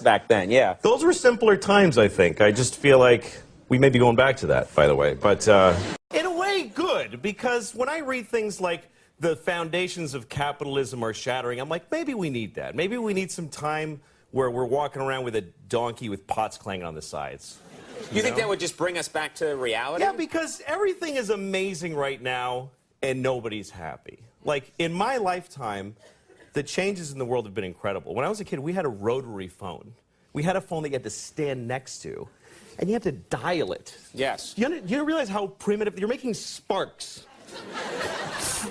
back then, yeah. Those were simpler times, I think. I just feel like we may be going back to that, by the way. But in a way, good, because when I read things like the foundations of capitalism are shattering, I'm like, maybe we need that. Maybe we need some time where we're walking around with a donkey with pots clanging on the sides. You think that would just bring us back to reality? Yeah, because everything is amazing right now, and nobody's happy. Like, in my lifetime, the changes in the world have been incredible. When I was a kid, we had a rotary phone. We had a phone that you had to stand next to, and you had to dial it. Yes. You realize how primitive? You're making sparks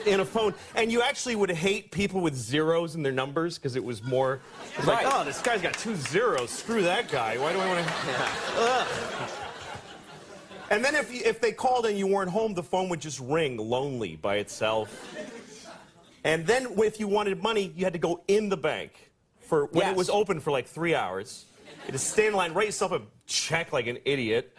in a phone, and you actually would hate people with zeros in their numbers because it was more. It's like, oh, this guy's got 2 zeros. Screw that guy. Why do I want to? Yeah. And then if they called and you weren't home, the phone would just ring lonely by itself. And then if you wanted money, you had to go in the bank for when it was open for like 3 hours. You had to stand in line, write yourself a check like an idiot.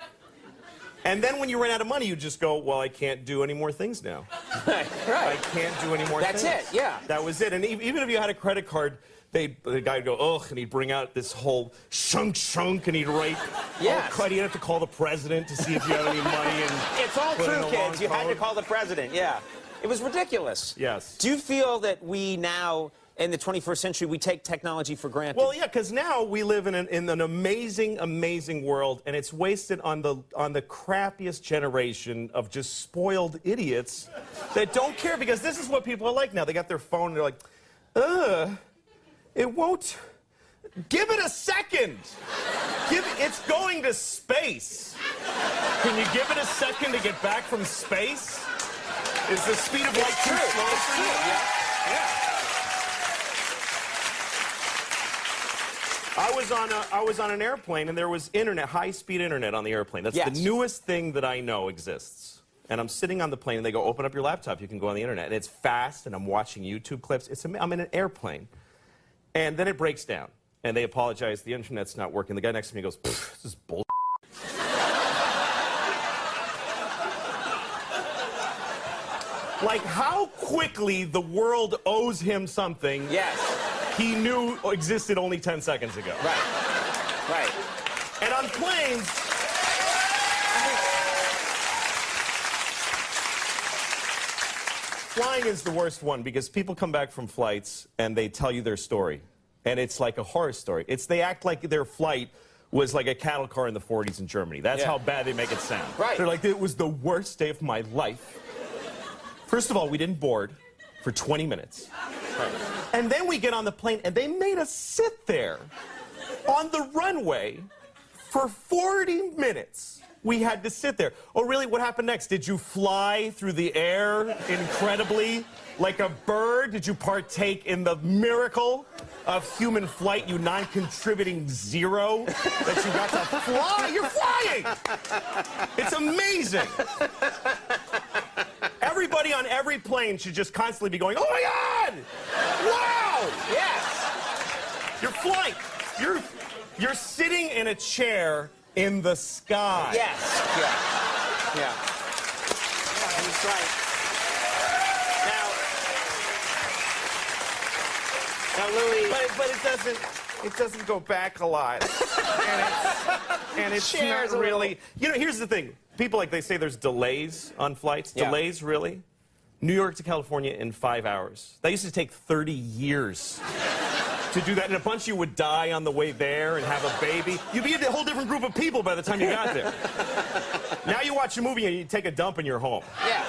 And then when you ran out of money, you just go, well, I can't do any more things now. Right. I can't do any more things. That's it, yeah. That was it. And even if you had a credit card, the guy would go, ugh, and he'd bring out this whole shunk, and he'd write, cut. He'd have to call the president to see if you had any money. And it's all true, kids. You had to call the president, yeah. It was ridiculous. Yes. Do you feel that we now, in the 21st century, we take technology for granted? Well, yeah, because now we live in an amazing, amazing world, and it's wasted on the crappiest generation of just spoiled idiots that don't care, because this is what people are like now. They got their phone, and they're like, it won't. Give it a second. It's going to space. Can you give it a second to get back from space? Is the speed of light too slow for you? Yeah. I was on an airplane, and there was internet, high-speed internet on the airplane. That's the newest thing that I know exists. And I'm sitting on the plane, and they go, open up your laptop, you can go on the internet. And it's fast, and I'm watching YouTube clips. I'm in an airplane. And then it breaks down, and they apologize, the internet's not working. The guy next to me goes, this is bullshit. Like, how quickly the world owes him something he knew existed only 10 seconds ago. Right. And on planes, flying is the worst one, because people come back from flights and they tell you their story. And it's like a horror story. They act like their flight was like a cattle car in the 40s in Germany. That's how bad they make it sound. Right. They're like, it was the worst day of my life. First of all, we didn't board for 20 minutes. Right. And then we get on the plane, and they made us sit there on the runway for 40 minutes. We had to sit there. Oh, really? What happened next? Did you fly through the air incredibly like a bird? Did you partake in the miracle of human flight, you non-contributing zero, that you got to fly? You're flying! It's amazing. Everybody on every plane should just constantly be going, oh my God! Wow! Yes! You're flying. You're sitting in a chair in the sky. Yes. Yeah. He's right. Now, Louis. But it doesn't go back a lot. and it's not really. You know, here's the thing. People, like, they say there's delays on flights. Yeah. Delays, really? New York to California in 5 hours. That used to take 30 years to do that. And a bunch of you would die on the way there and have a baby. You'd be a whole different group of people by the time you got there. Now you watch a movie and you take a dump and you're home. Yeah.